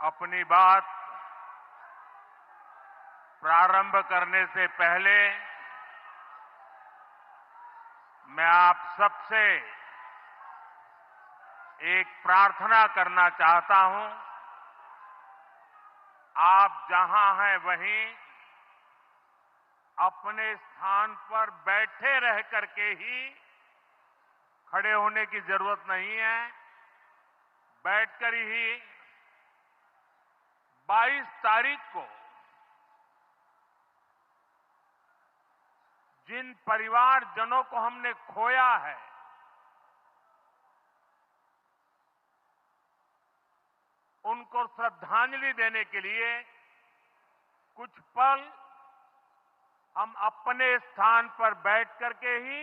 अपनी बात प्रारंभ करने से पहले मैं आप सबसे एक प्रार्थना करना चाहता हूं। आप जहां हैं वहीं अपने स्थान पर बैठे रह करके ही खड़े होने की जरूरत नहीं है। बैठकर ही 22 तारीख को जिन परिवारजनों को हमने खोया है, उनको श्रद्धांजलि देने के लिए कुछ पल हम अपने स्थान पर बैठ करके ही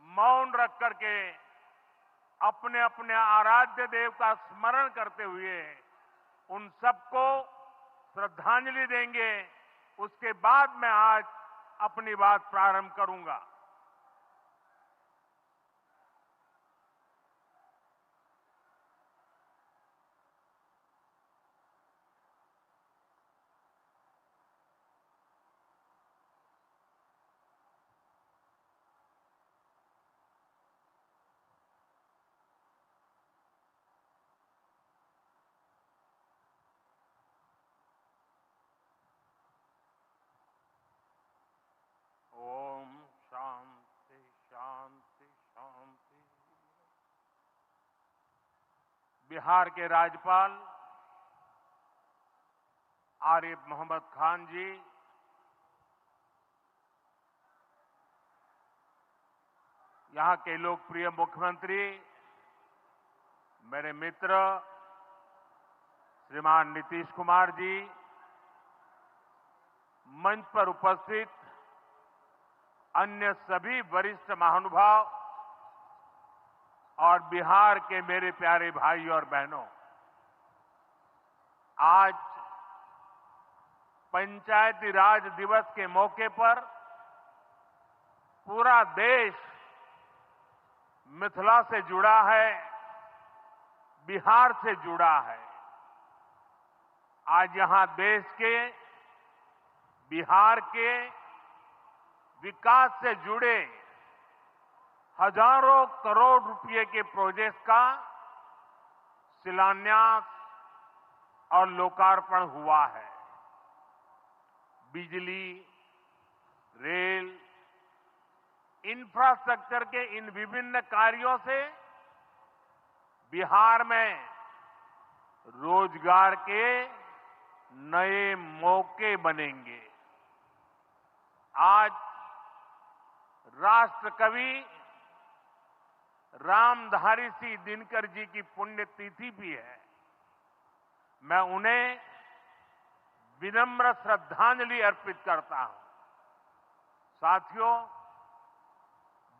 मौन रख करके अपने अपने आराध्य देव का स्मरण करते हुए उन सबको श्रद्धांजलि देंगे। उसके बाद मैं आज अपनी बात प्रारंभ करूंगा। ओम शांति शांति शांति। बिहार के राज्यपाल आरिफ मोहम्मद खान जी, यहां के लोकप्रिय मुख्यमंत्री मेरे मित्र श्रीमान नीतीश कुमार जी, मंच पर उपस्थित अन्य सभी वरिष्ठ महानुभाव और बिहार के मेरे प्यारे भाई और बहनों, आज पंचायती राज दिवस के मौके पर पूरा देश मिथिला से जुड़ा है, बिहार से जुड़ा है। आज यहां देश के, बिहार के विकास से जुड़े हजारों करोड़ रुपए के प्रोजेक्ट का शिलान्यास और लोकार्पण हुआ है। बिजली, रेल, इंफ्रास्ट्रक्चर के इन विभिन्न कार्यों से बिहार में रोजगार के नए मौके बनेंगे। आज राष्ट्र कवि रामधारी सिंह दिनकर जी की पुण्यतिथि भी है। मैं उन्हें विनम्र श्रद्धांजलि अर्पित करता हूं। साथियों,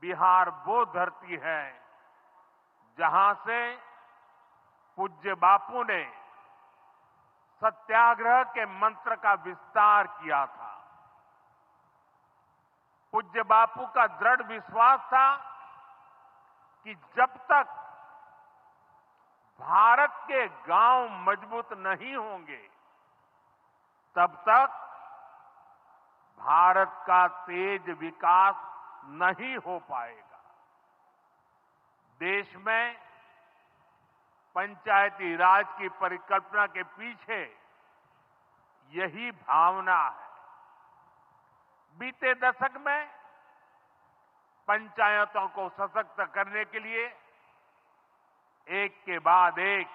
बिहार वो धरती है जहां से पूज्य बापू ने सत्याग्रह के मंत्र का विस्तार किया था। पूज्य बापू का दृढ़ विश्वास था कि जब तक भारत के गांव मजबूत नहीं होंगे, तब तक भारत का तेज विकास नहीं हो पाएगा। देश में पंचायती राज की परिकल्पना के पीछे यही भावना है। बीते दशक में पंचायतों को सशक्त करने के लिए एक के बाद एक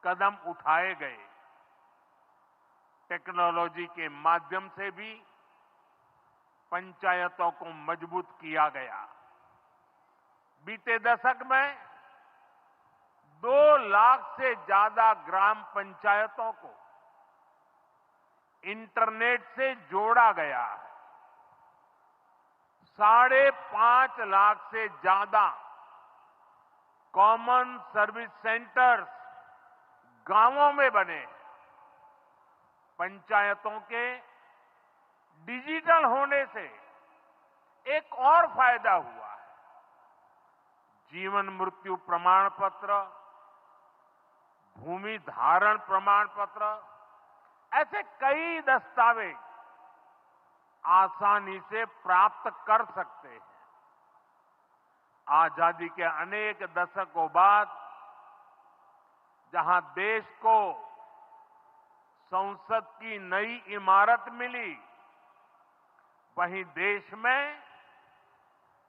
कदम उठाए गए। टेक्नोलॉजी के माध्यम से भी पंचायतों को मजबूत किया गया। बीते दशक में 2 लाख से ज्यादा ग्राम पंचायतों को इंटरनेट से जोड़ा गया है। 5.5 लाख से ज्यादा कॉमन सर्विस सेंटर्स गांवों में बने। पंचायतों के डिजिटल होने से एक और फायदा हुआ है। जीवन मृत्यु प्रमाण पत्र, भूमि धारण प्रमाण पत्र, ऐसे कई दस्तावेज आसानी से प्राप्त कर सकते हैं। आजादी के अनेक दशकों बाद जहां देश को संसद की नई इमारत मिली, वहीं देश में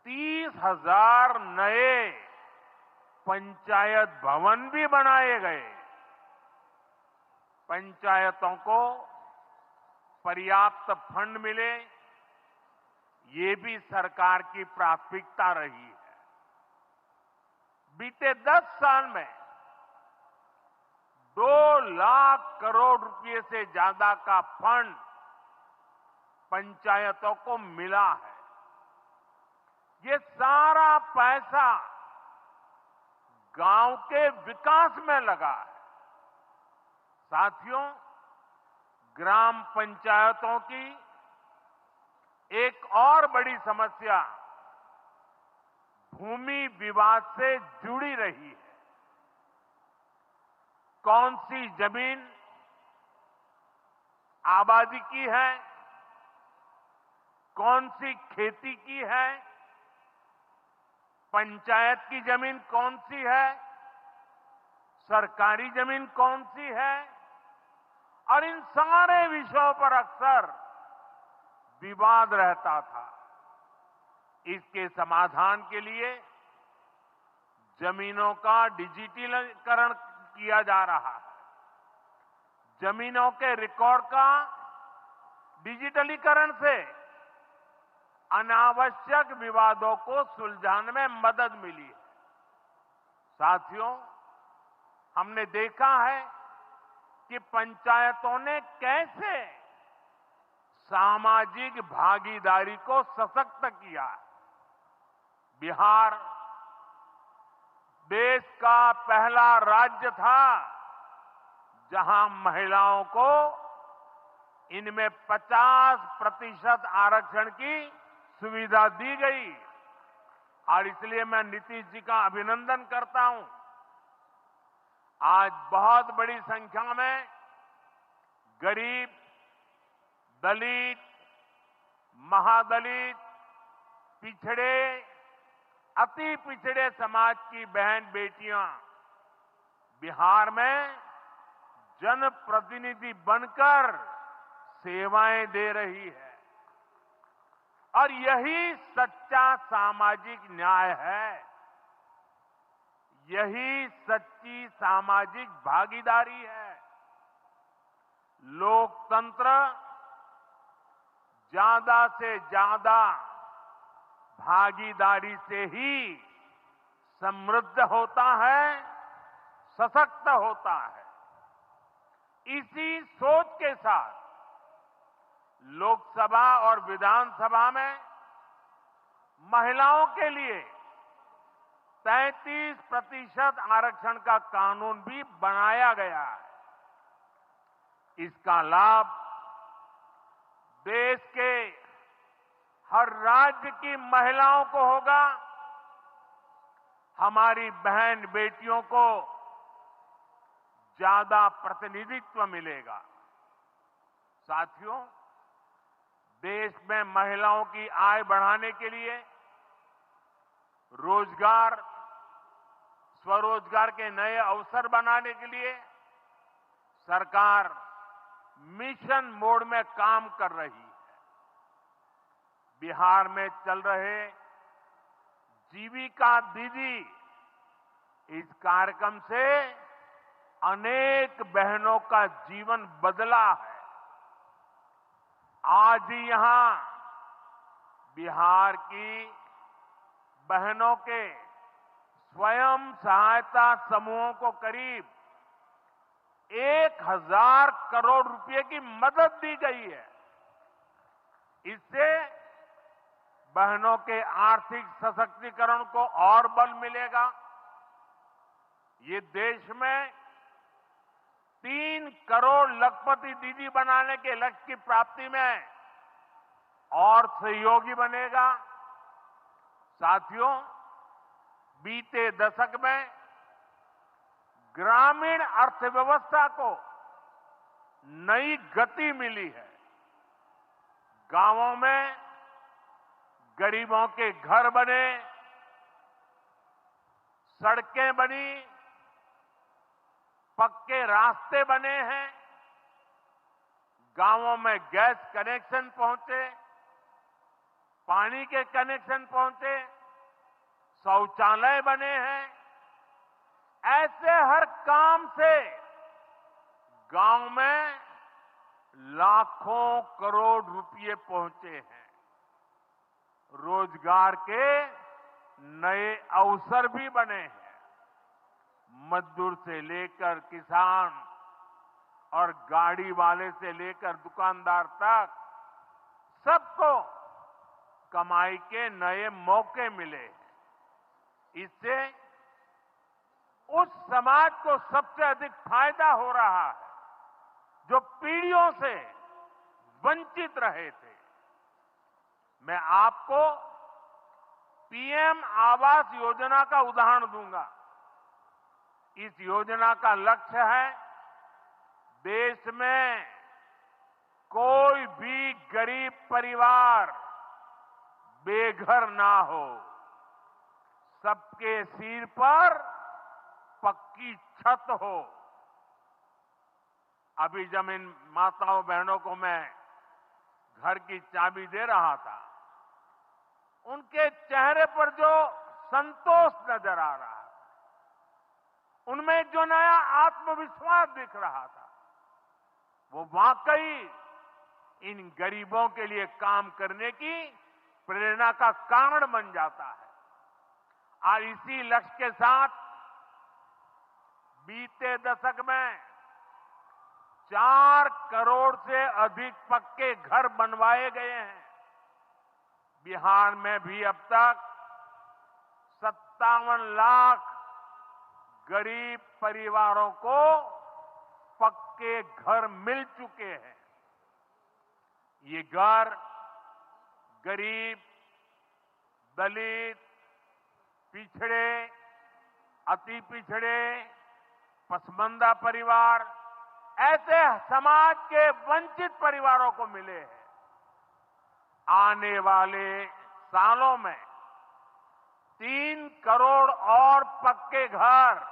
30,000 नए पंचायत भवन भी बनाए गए। पंचायतों को पर्याप्त फंड मिले, ये भी सरकार की प्राथमिकता रही है। बीते 10 साल में 2 लाख करोड़ रुपए से ज्यादा का फंड पंचायतों को मिला है। ये सारा पैसा गांव के विकास में लगा है। साथियों, ग्राम पंचायतों की एक और बड़ी समस्या भूमि विवाद से जुड़ी रही है। कौन सी जमीन आबादी की है, कौन सी खेती की है, पंचायत की जमीन कौन सी है, सरकारी जमीन कौन सी है, और इन सारे विषयों पर अक्सर विवाद रहता था। इसके समाधान के लिए जमीनों का डिजिटलीकरण किया जा रहा है। जमीनों के रिकॉर्ड का डिजिटलीकरण से अनावश्यक विवादों को सुलझाने में मदद मिली है। साथियों, हमने देखा है कि पंचायतों ने कैसे सामाजिक भागीदारी को सशक्त किया। बिहार देश का पहला राज्य था जहां महिलाओं को इनमें 50% आरक्षण की सुविधा दी गई, और इसलिए मैं नीतीश जी का अभिनंदन करता हूं। आज बहुत बड़ी संख्या में गरीब, दलित, महादलित, पिछड़े, अति पिछड़े समाज की बहन बेटियां बिहार में जनप्रतिनिधि बनकर सेवाएं दे रही है, और यही सच्चा सामाजिक न्याय है। यही सच्ची सामाजिक भागीदारी है। लोकतंत्र ज्यादा से ज्यादा भागीदारी से ही समृद्ध होता है, सशक्त होता है। इसी सोच के साथ लोकसभा और विधानसभा में महिलाओं के लिए 33% आरक्षण का कानून भी बनाया गया है। इसका लाभ देश के हर राज्य की महिलाओं को होगा। हमारी बहन बेटियों को ज्यादा प्रतिनिधित्व मिलेगा। साथियों, देश में महिलाओं की आय बढ़ाने के लिए रोजगार, स्वरोजगार के नए अवसर बनाने के लिए सरकार मिशन मोड में काम कर रही है। बिहार में चल रहे जीविका दीदी इस कार्यक्रम से अनेक बहनों का जीवन बदला है। आज ही यहां बिहार की बहनों के स्वयं सहायता समूहों को करीब 1,000 करोड़ रुपए की मदद दी गई है। इससे बहनों के आर्थिक सशक्तिकरण को और बल मिलेगा। ये देश में 3 करोड़ लखपति दीदी बनाने के लक्ष्य की प्राप्ति में और सहयोगी बनेगा। साथियों, बीते दशक में ग्रामीण अर्थव्यवस्था को नई गति मिली है। गांवों में गरीबों के घर बने, सड़कें बनी, पक्के रास्ते बने हैं, गांवों में गैस कनेक्शन पहुंचे, पानी के कनेक्शन पहुंचे, शौचालय बने हैं। ऐसे हर काम से गांव में लाखों करोड़ रुपए पहुंचे हैं। रोजगार के नए अवसर भी बने हैं। मजदूर से लेकर किसान और गाड़ी वाले से लेकर दुकानदार तक सबको कमाई के नए मौके मिले हैं। इससे उस समाज को सबसे अधिक फायदा हो रहा है जो पीढ़ियों से वंचित रहे थे। मैं आपको पीएम आवास योजना का उदाहरण दूंगा। इस योजना का लक्ष्य है देश में कोई भी गरीब परिवार बेघर ना हो, सबके सिर पर पक्की छत हो। अभी जब इन माताओं बहनों को मैं घर की चाबी दे रहा था, उनके चेहरे पर जो संतोष नजर आ रहा था, उनमें जो नया आत्मविश्वास दिख रहा था, वो वाकई इन गरीबों के लिए काम करने की प्रेरणा का कारण बन जाता है। और इसी लक्ष्य के साथ बीते दशक में 4 करोड़ से अधिक पक्के घर बनवाए गए हैं। बिहार में भी अब तक 57 लाख गरीब परिवारों को पक्के घर मिल चुके हैं। ये घर गरीब, दलित, पिछड़े, अति पिछड़े, पसमानदा परिवार, ऐसे समाज के वंचित परिवारों को मिले हैं। आने वाले सालों में 3 करोड़ और पक्के घर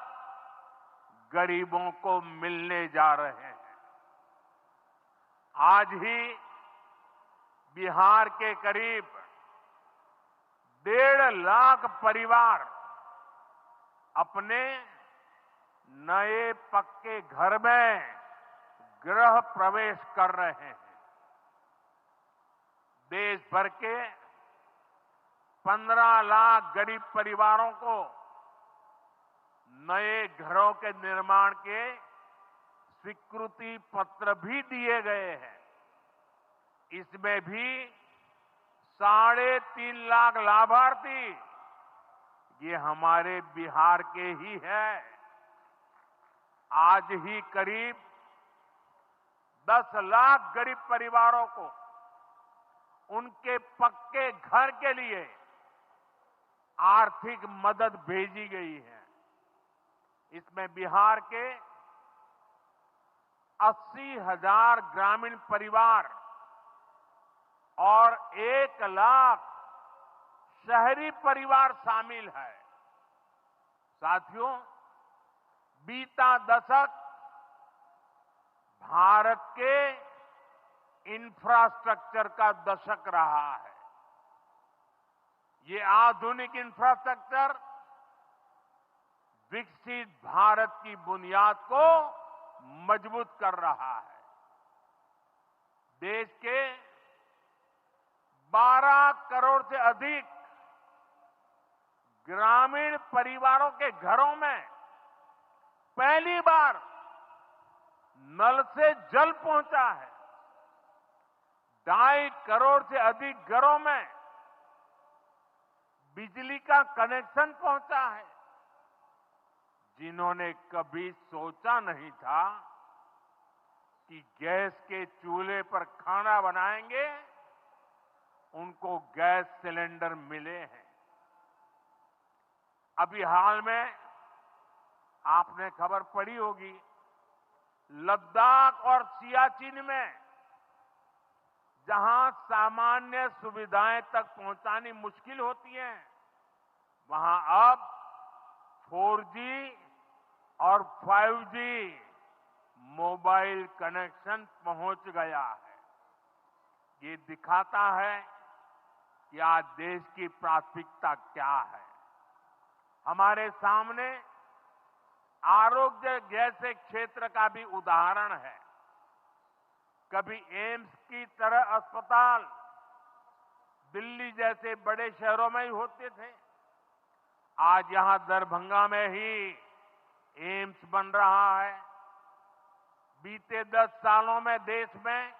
गरीबों को मिलने जा रहे हैं। आज ही बिहार के करीब 1.5 लाख परिवार अपने नए पक्के घर में गृह प्रवेश कर रहे हैं। देश भर के 15 लाख गरीब परिवारों को नए घरों के निर्माण के स्वीकृति पत्र भी दिए गए हैं। इसमें भी 3.5 लाख लाभार्थी ये हमारे बिहार के ही हैं। आज ही करीब 10 लाख गरीब परिवारों को उनके पक्के घर के लिए आर्थिक मदद भेजी गई है। इसमें बिहार के 80,000 ग्रामीण परिवार और 1 लाख शहरी परिवार शामिल है। साथियों, बीता दशक भारत के इंफ्रास्ट्रक्चर का दशक रहा है। ये आधुनिक इंफ्रास्ट्रक्चर विकसित भारत की बुनियाद को मजबूत कर रहा है। देश के 12 करोड़ से अधिक ग्रामीण परिवारों के घरों में पहली बार नल से जल पहुंचा है। 2.5 करोड़ से अधिक घरों में बिजली का कनेक्शन पहुंचा है। जिन्होंने कभी सोचा नहीं था कि गैस के चूल्हे पर खाना बनाएंगे, उनको गैस सिलेंडर मिले हैं। अभी हाल में आपने खबर पढ़ी होगी, लद्दाख और सियाचिन में जहां सामान्य सुविधाएं तक पहुंचानी मुश्किल होती है, वहां अब 4G और 5G मोबाइल कनेक्शन पहुंच गया है। ये दिखाता है कि आज देश की प्राथमिकता क्या है। हमारे सामने आरोग्य जैसे क्षेत्र का भी उदाहरण है। कभी एम्स की तरह अस्पताल दिल्ली जैसे बड़े शहरों में ही होते थे, आज यहां दरभंगा में ही एम्स बन रहा है। बीते 10 सालों में देश में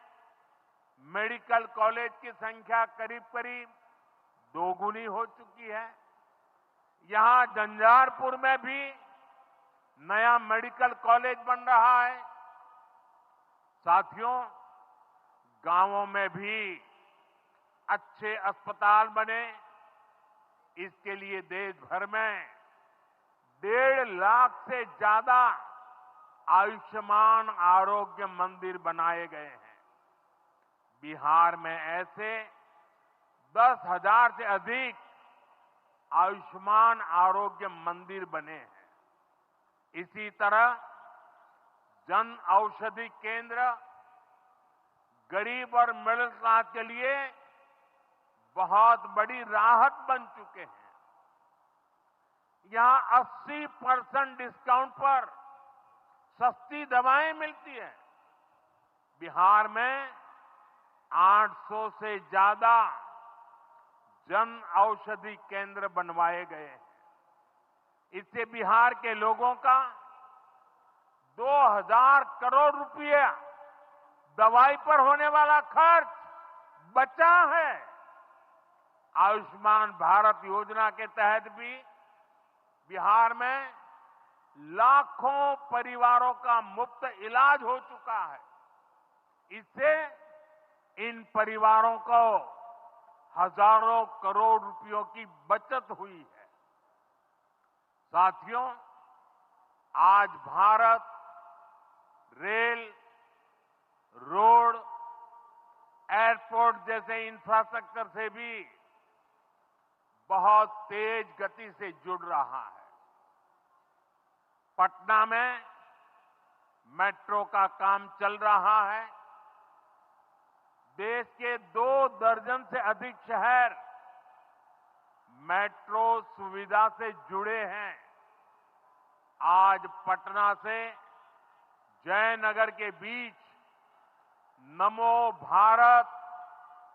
मेडिकल कॉलेज की संख्या करीब करीब दोगुनी हो चुकी है। यहां झंझारपुर में भी नया मेडिकल कॉलेज बन रहा है। साथियों, गांवों में भी अच्छे अस्पताल बने, इसके लिए देश भर में 1.5 लाख से ज्यादा आयुष्मान आरोग्य मंदिर बनाए गए हैं। बिहार में ऐसे 10,000 से अधिक आयुष्मान आरोग्य मंदिर बने हैं। इसी तरह जन औषधि केंद्र गरीब और मिडिल क्लास के लिए बहुत बड़ी राहत बन चुके हैं। यहां 80% डिस्काउंट पर सस्ती दवाएं मिलती हैं। बिहार में 800 से ज्यादा जन औषधि केंद्र बनवाए गए हैं। इससे बिहार के लोगों का 2,000 करोड़ रुपया दवाई पर होने वाला खर्च बचा है। आयुष्मान भारत योजना के तहत भी बिहार में लाखों परिवारों का मुफ्त इलाज हो चुका है। इससे इन परिवारों को हजारों करोड़ रुपयों की बचत हुई है। साथियों, आज भारत रेल, रोड, एयरपोर्ट जैसे इंफ्रास्ट्रक्चर से भी बहुत तेज गति से जुड़ रहा है। पटना में मेट्रो का काम चल रहा है। देश के 2 दर्जन से अधिक शहर मेट्रो सुविधा से जुड़े हैं। आज पटना से जयनगर के बीच नमो भारत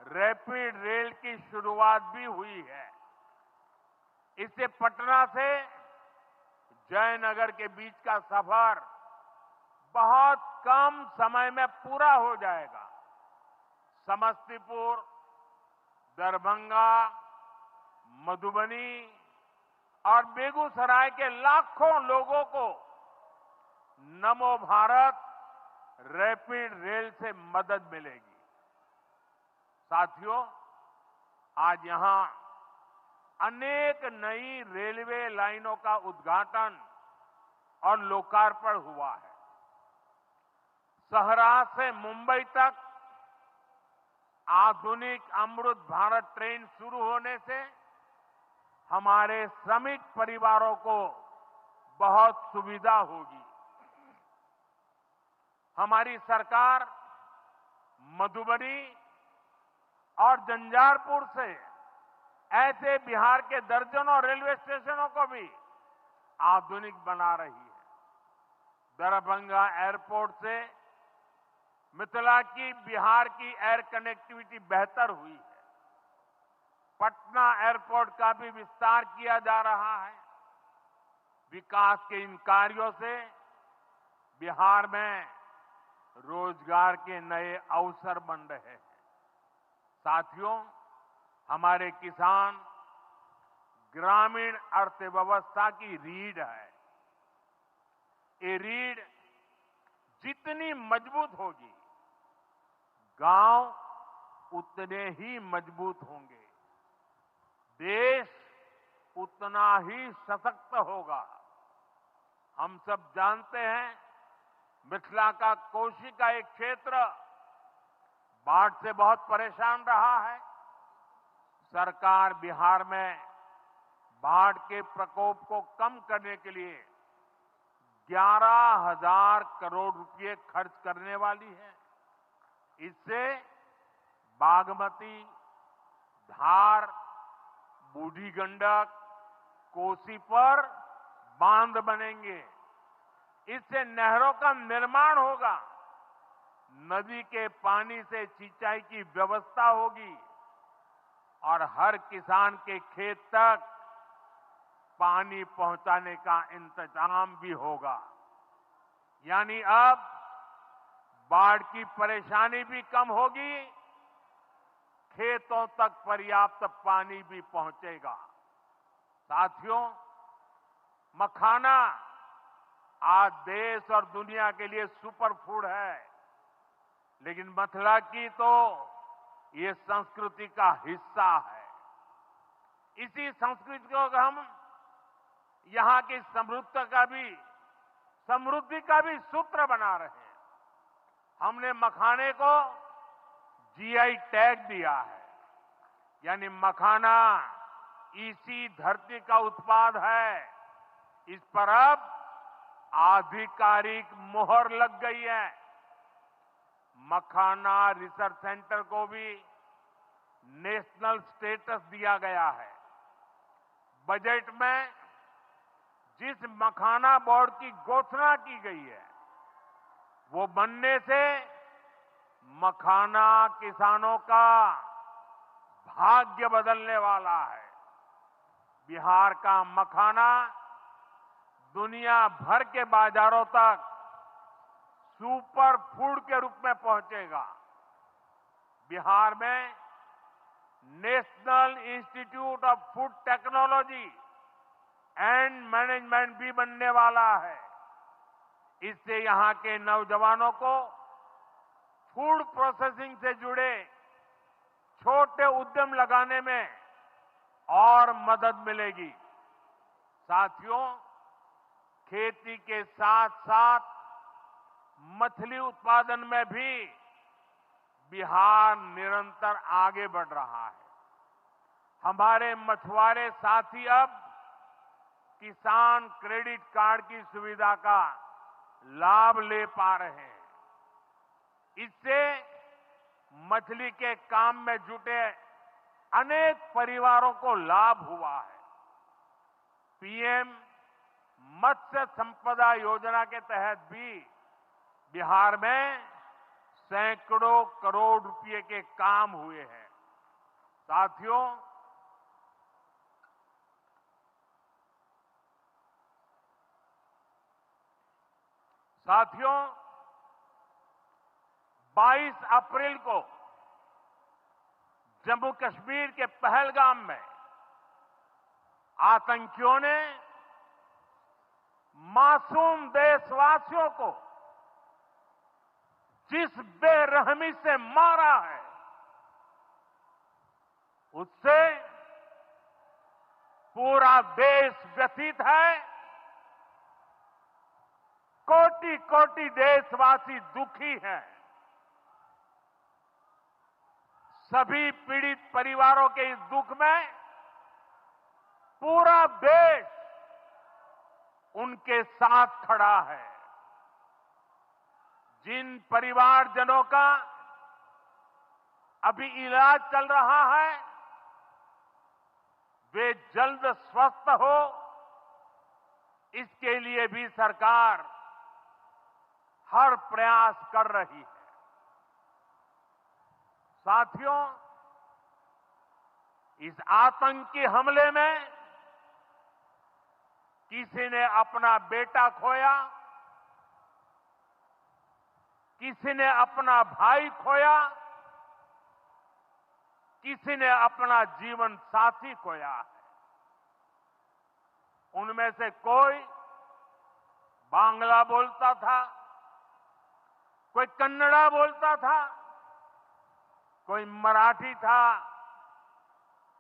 रैपिड रेल की शुरुआत भी हुई है। इससे पटना से जयनगर के बीच का सफर बहुत कम समय में पूरा हो जाएगा। समस्तीपुर, दरभंगा, मधुबनी और बेगूसराय के लाखों लोगों को नमो भारत रैपिड रेल से मदद मिलेगी। साथियों, आज यहां अनेक नई रेलवे लाइनों का उद्घाटन और लोकार्पण हुआ है। सहरा से मुंबई तक आधुनिक अमृत भारत ट्रेन शुरू होने से हमारे श्रमिक परिवारों को बहुत सुविधा होगी। हमारी सरकार मधुबनी और झंझारपुर से ऐसे बिहार के दर्जनों रेलवे स्टेशनों को भी आधुनिक बना रही है। दरभंगा एयरपोर्ट से मिथिला की बिहार की एयर कनेक्टिविटी बेहतर हुई है। पटना एयरपोर्ट का भी विस्तार किया जा रहा है। विकास के इन कार्यों से बिहार में रोजगार के नए अवसर बन रहे हैं। साथियों, हमारे किसान ग्रामीण अर्थव्यवस्था की रीढ़ है। ये रीढ़ जितनी मजबूत होगी, गांव उतने ही मजबूत होंगे, देश उतना ही सशक्त होगा। हम सब जानते हैं, मिथिला का कोशी का एक क्षेत्र बाढ़ से बहुत परेशान रहा है। सरकार बिहार में बाढ़ के प्रकोप को कम करने के लिए 11,000 करोड़ रुपए खर्च करने वाली है। इससे बागमती, धार, बूढ़ी गंडक, कोसी पर बांध बनेंगे। इससे नहरों का निर्माण होगा, नदी के पानी से सिंचाई की व्यवस्था होगी और हर किसान के खेत तक पानी पहुंचाने का इंतजाम भी होगा। यानी अब बाढ़ की परेशानी भी कम होगी, खेतों तक पर्याप्त पानी भी पहुंचेगा। साथियों, मखाना आज देश और दुनिया के लिए सुपर फूड है, लेकिन मिथिला की तो ये संस्कृति का हिस्सा है। इसी संस्कृति को हम यहां की समृद्धि का भी सूत्र बना रहे हैं। हमने मखाने को जीआई टैग दिया है, यानी मखाना इसी धरती का उत्पाद है। इस पर अब आधिकारिक मोहर लग गई है। मखाना रिसर्च सेंटर को भी नेशनल स्टेटस दिया गया है। बजट में जिस मखाना बोर्ड की घोषणा की गई है, वो बनने से मखाना किसानों का भाग्य बदलने वाला है। बिहार का मखाना दुनिया भर के बाजारों तक सुपर फूड के रूप में पहुंचेगा। बिहार में national institute of food technology and management भी बनने वाला है। इससे यहां के नौजवानों को फूड प्रोसेसिंग से जुड़े छोटे उद्यम लगाने में और मदद मिलेगी। साथियों, खेती के साथ साथ मछली उत्पादन में भी बिहार निरंतर आगे बढ़ रहा है। हमारे मछुआरे साथी अब किसान क्रेडिट कार्ड की सुविधा का लाभ ले पा रहे हैं। इससे मछली के काम में जुटे अनेक परिवारों को लाभ हुआ है। पीएम मत्स्य संपदा योजना के तहत भी बिहार में सैकड़ों करोड़ रुपए के काम हुए हैं। साथियों, साथियों 22 अप्रैल को जम्मू कश्मीर के पहलगाम में आतंकियों ने मासूम देशवासियों को जिस बेरहमी से मारा है, उससे पूरा देश व्यथित है। कोटि कोटि देशवासी दुखी हैं। सभी पीड़ित परिवारों के इस दुख में पूरा देश उनके साथ खड़ा है। जिन परिवारजनों का अभी इलाज चल रहा है, वे जल्द स्वस्थ हो, इसके लिए भी सरकार हर प्रयास कर रही है। साथियों, इस आतंकी हमले में किसी ने अपना बेटा खोया, किसी ने अपना भाई खोया, किसी ने अपना जीवन साथी खोया है। उनमें से कोई बांग्ला बोलता था, कोई कन्नड़ा बोलता था, कोई मराठी था,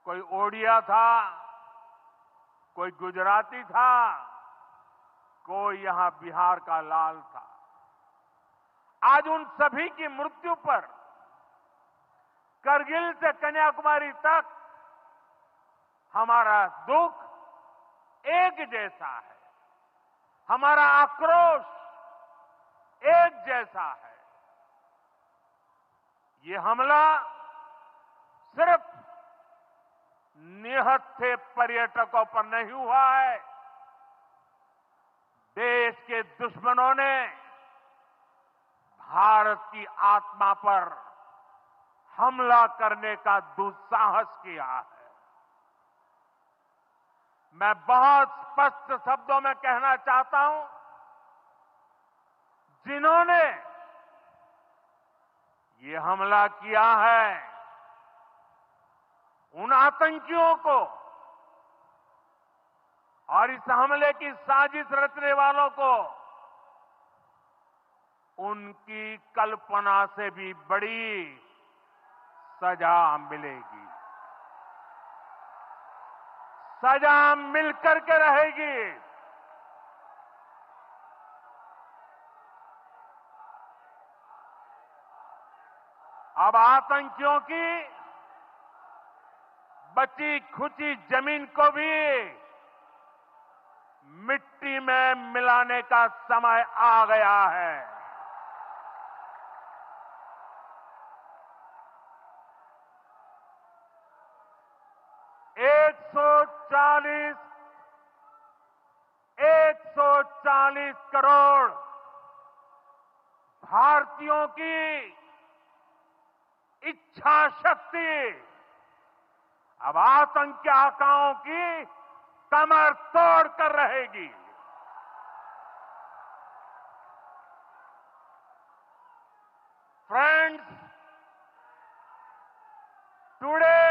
कोई ओडिया था, कोई गुजराती था, कोई यहां बिहार का लाल था। आज उन सभी की मृत्यु पर करगिल से कन्याकुमारी तक हमारा दुख एक जैसा है, हमारा आक्रोश एक जैसा है। ये हमला सिर्फ निहत्थे पर्यटकों पर नहीं हुआ है, देश के दुश्मनों ने भारत की आत्मा पर हमला करने का दुस्साहस किया है। मैं बहुत स्पष्ट शब्दों में कहना चाहता हूं, जिन्होंने ये हमला किया है, उन आतंकियों को और इस हमले की साजिश रचने वालों को उनकी कल्पना से भी बड़ी सजा मिलेगी, सजा मिलकर के रहेगी। अब आतंकियों की बची खुची जमीन को भी मिट्टी में मिलाने का समय आ गया है। एक सौ चालीस करोड़ भारतीयों की इच्छा शक्ति अब आतंकी आकाओं की कमर तोड़ कर रहेगी। Friends, today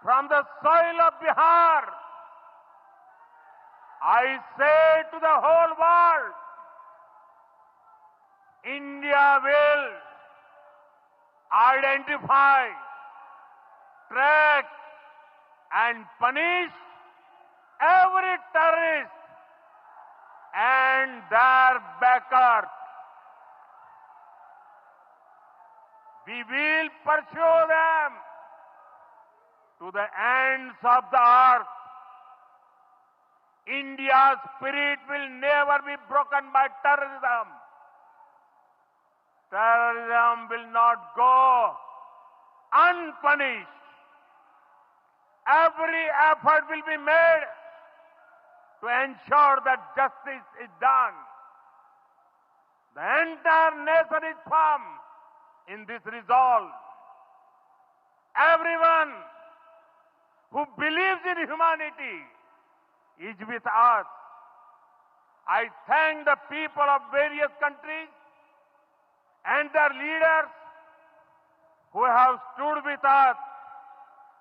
from the soil of Bihar, I say to the whole world, India will identify, track and punish every terrorist and their backers. We will pursue them to the ends of the earth. India's spirit will never be broken by terrorism. Terrorism will not go unpunished. Every effort will be made to ensure that justice is done. The entire nation is firm in this resolve. Everyone who believes in humanity is with us. I thank the people of various countries and their leaders who have stood with us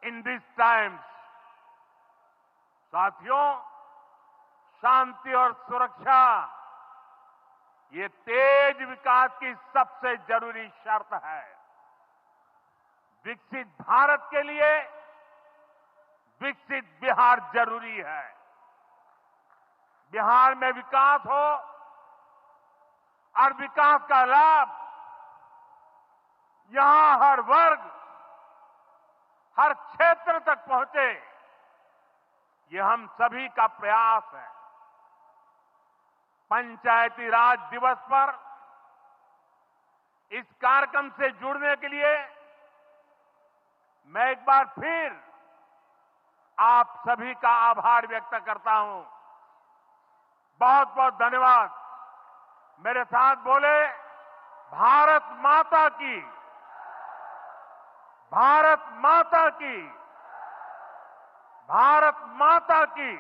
in these times. साथियों, शांति और सुरक्षा ये तेज विकास की सबसे जरूरी शर्त है। विकसित भारत के लिए विकसित बिहार जरूरी है। बिहार में विकास हो और विकास का लाभ यहां हर वर्ग, हर क्षेत्र तक पहुंचे, ये हम सभी का प्रयास है। पंचायती राज दिवस पर इस कार्यक्रम से जुड़ने के लिए मैं एक बार फिर आप सभी का आभार व्यक्त करता हूं। बहुत बहुत धन्यवाद। मेरे साथ बोले, भारत माता की, भारत माता की, भारत माता की।